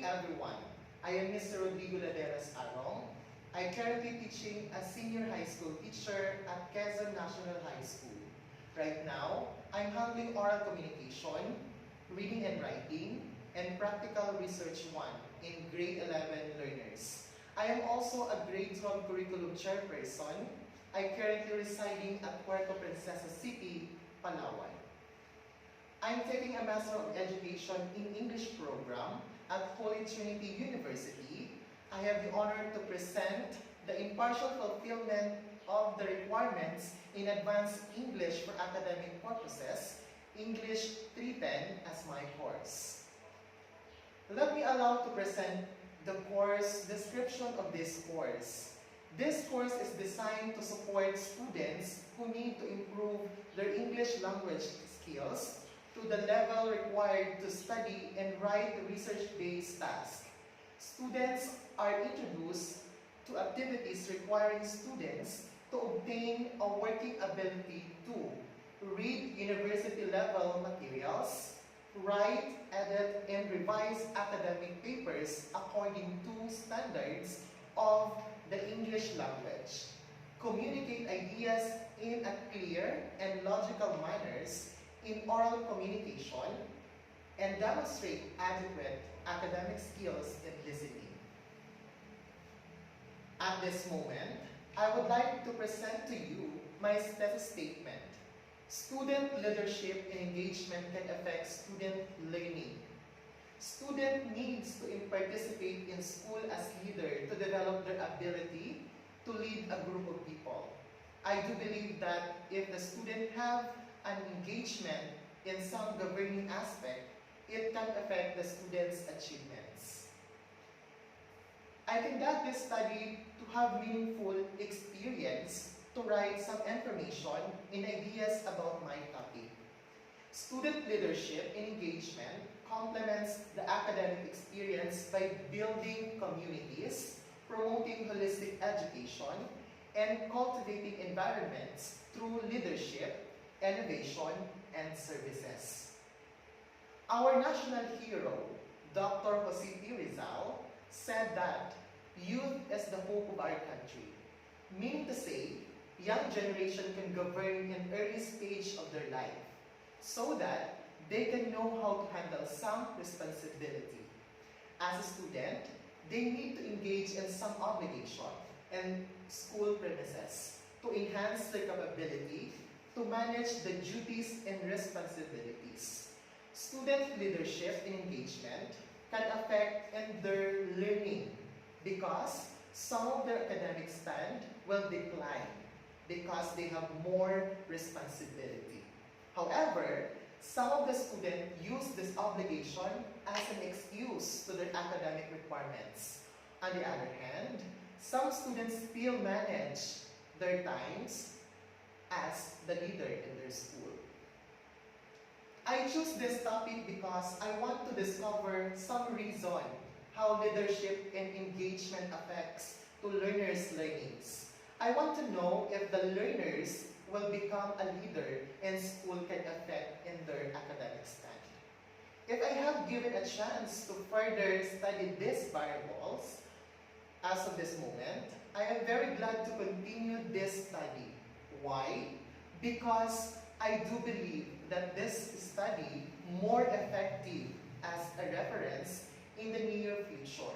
everyone. I am Mr. Laderas. I currently teaching as senior high school teacher at Quezon National High School. Right now, I'm handling oral communication, reading and writing, and practical research 1 in grade 11 learners. I am also a grade 12 curriculum chairperson. I currently residing at Puerto Princesa City, Palawan. I'm taking a Master of Education in English program at Holy Trinity University. I have the honor to present the impartial fulfillment of the requirements in advanced English for academic purposes, English 310 as my course. Let me allow to present the course description of this course. This course is designed to support students who need to improve their English language skills to the level required to study and write research-based tasks. Students are introduced to activities requiring students to obtain a working ability to read university-level materials, write, edit, and revise academic papers according to standards of the English language, communicate ideas in a clear and logical manners in oral communication, and demonstrate adequate academic skills in listening. At this moment, I would like to present to you my thesis statement. Student leadership and engagement can affect student learning. Student needs to participate in school as leader to develop their ability to lead a group of people. I do believe that if the student have an engagement in some governing aspect, it can affect the student's achievements. I conduct this study to have meaningful experience to write some information and ideas about my topic. Student leadership and engagement complements the academic experience by building communities, promoting holistic education, and cultivating environments through leadership, innovation, and services. Our national hero, Dr. Jose P. Rizal, said that youth is the hope of our country, meaning to say, young generation can govern in early stage of their life so that they can know how to handle some responsibility. As a student, they need to engage in some obligation and school premises to enhance their capability to manage the duties and responsibilities. Student leadership and engagement can affect in their learning because some of their academic stand will decline because they have more responsibility. However, some of the students use this obligation as an excuse to their academic requirements. On the other hand, some students still manage their times as the leader in their school. I choose this topic because I want to discover some reason how leadership and engagement affects to learners' learnings. I want to know if the learners will become a leader and school can affect in their academic stand. If I have given a chance to further study these variables, as of this moment, I am very glad to continue this study. Why? Because I do believe that this study more effective as a reference in the near future.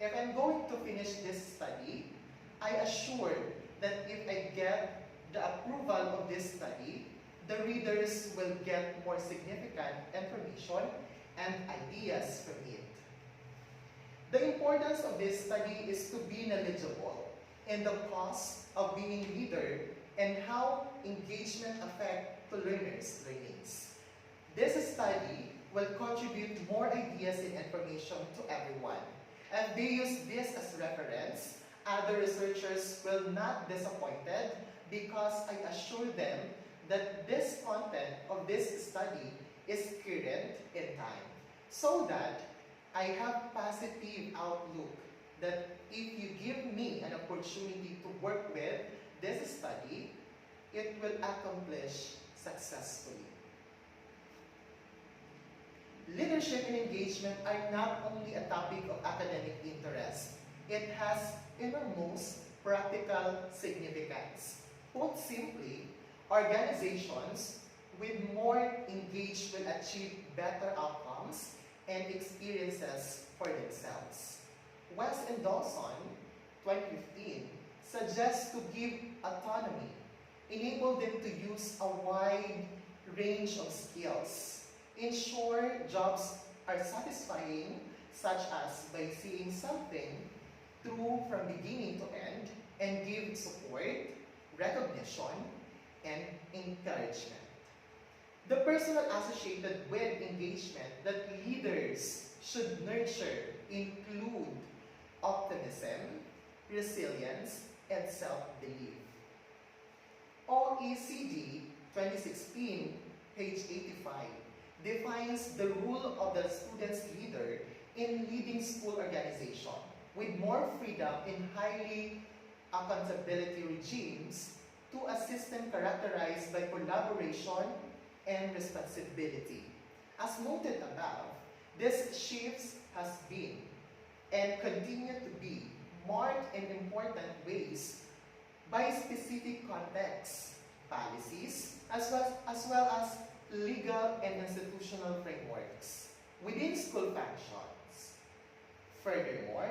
If I'm going to finish this study, I assure that if I get the approval of this study, the readers will get more significant information and ideas from it. The importance of this study is to be knowledgeable in the cost of being leader and how engagement affect to learners' learnings. This study will contribute more ideas and information to everyone. If they use this as reference, other researchers will not be disappointed because I assure them that this content of this study is current in time, so that I have positive outlook that if you give me an opportunity to work with this study, it will accomplish successfully. Leadership Leadership and engagement are not only a topic of academic interest. It has enormous practical significance. Put simply, organizations with more engaged will achieve better outcomes and experiences for themselves. West and Dawson, 2015, suggests to give autonomy, enable them to use a wide range of skills, ensure jobs are satisfying, such as by seeing something through from beginning to end, and give support, recognition, and encouragement. The personal associated with engagement that leaders should nurture include optimism, resilience, and self-belief. OECD 2016, page 85, defines the role of the student's leader in leading school organization with more freedom in highly accountability regimes to a system characterized by collaboration and responsibility. As noted above, this shift has been and continue to be marked in important ways by specific contexts, policies, as well as legal and institutional frameworks within school functions. Furthermore,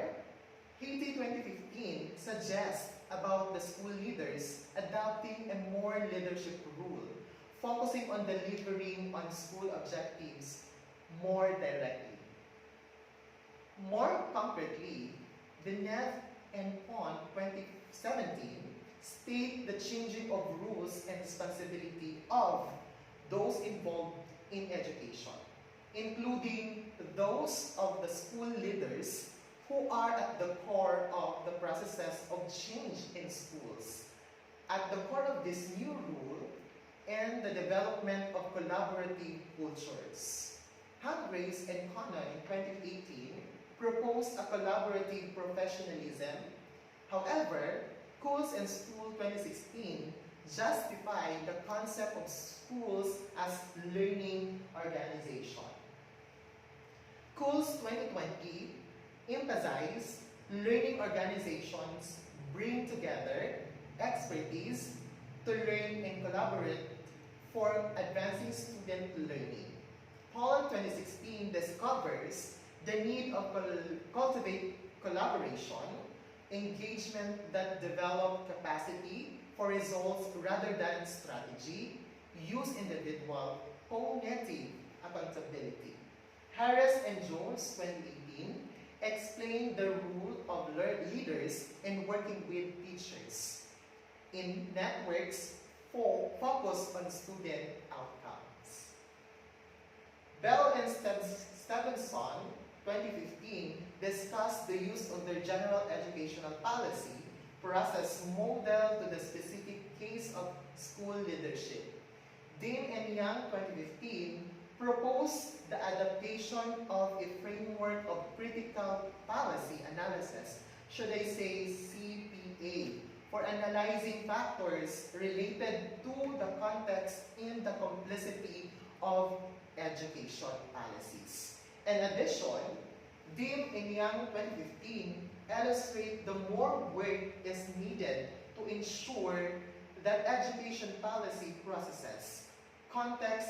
Haiti 2015 suggests about the school leaders adopting a more leadership rule, focusing on delivering on school objectives more directly. More concretely, the NEF and PON 2017 state the changing of rules and responsibility of those involved in education, including those of the school leaders who are at the core of the processes of change in schools. At the core of this new rule and the development of collaborative cultures. Grace and Connor in 2018 proposed a collaborative professionalism. However, Schools and School 2016 justified the concept of schools as learning organization. Schools 2020 emphasized learning organizations bring together expertise to learn and collaborate for advancing student learning. Paul 2016 discovers the need of cultivate collaboration, engagement that develop capacity for results rather than strategy, use individual, cognitive accountability. Harris and Jones 2018 explain the role of leaders in working with teachers in networks focused on student outcomes. Bell and Stevenson 2015 discussed the use of their general educational policy process model to the specific case of school leadership. Dean and Young 2015 proposed the adaptation of a framework of critical policy analysis, should I say CPA, for analyzing factors related to the context and the complexity of education policies. In addition, Dim and Young 2015 illustrate the more work is needed to ensure that education policy processes, context,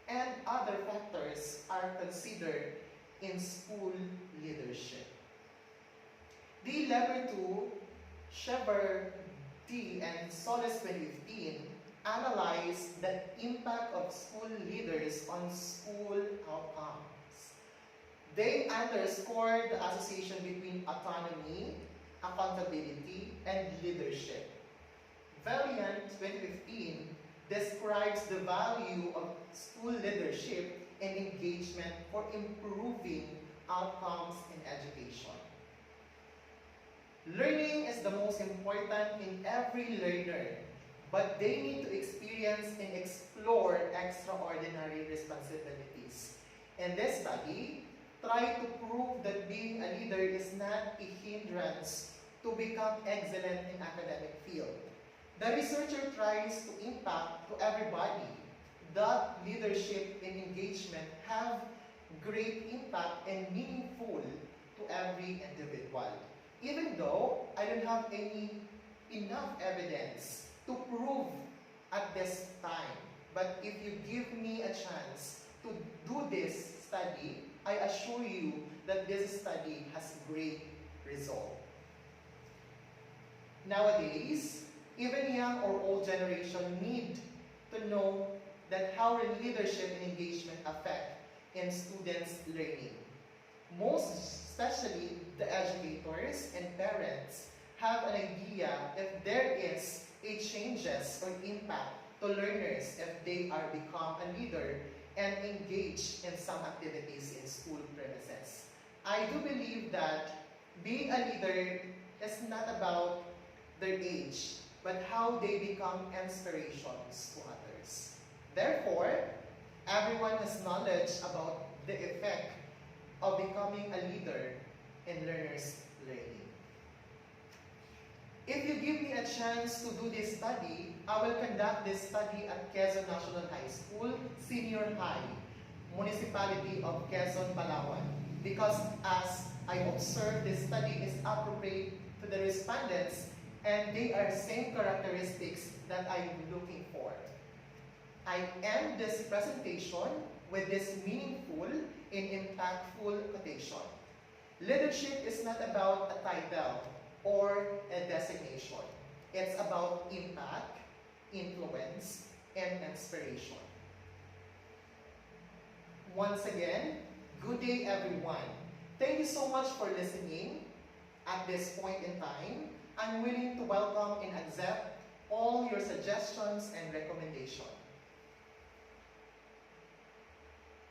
and other factors are considered in school leadership. D. Lever 2, Sheber D. and Solis 2015 analyzed the impact of school leaders on school outcomes. They underscored the association between autonomy, accountability, and leadership. Valiant 2015 describes the value of school leadership and engagement for improving outcomes in education. Learning is the most important in every learner, but they need to experience and explore extraordinary responsibilities. In this study, try to prove that being a leader is not a hindrance to become excellent in academic field. The researcher tries to impact to everybody that leadership and engagement have great impact and meaningful to every individual. Even though I don't have enough evidence to prove at this time, but if you give me a chance to do this study, I assure you that this study has great result. Nowadays, even young or old generation need to know that how leadership and engagement affect in students' learning. Most especially the educators and parents have an idea if there is a changes or impact to learners if they are become a leader and engage in some activities in school premises. I do believe that being a leader is not about their age, but how they become inspirations to others. Therefore, everyone has knowledge about the effect of becoming a leader in learners' learning. If you give me a chance to do this study, I will conduct this study at Quezon National High School, Senior High, Municipality of Quezon, Palawan. Because as I observe, this study is appropriate to the respondents and they are same characteristics that I'm looking for. I end this presentation with this meaningful and impactful quotation. Leadership is not about a title or a designation. It's about impact, influence, and inspiration. Once again, good day everyone. Thank you so much for listening. At this point in time, I'm willing to welcome and accept all your suggestions and recommendations.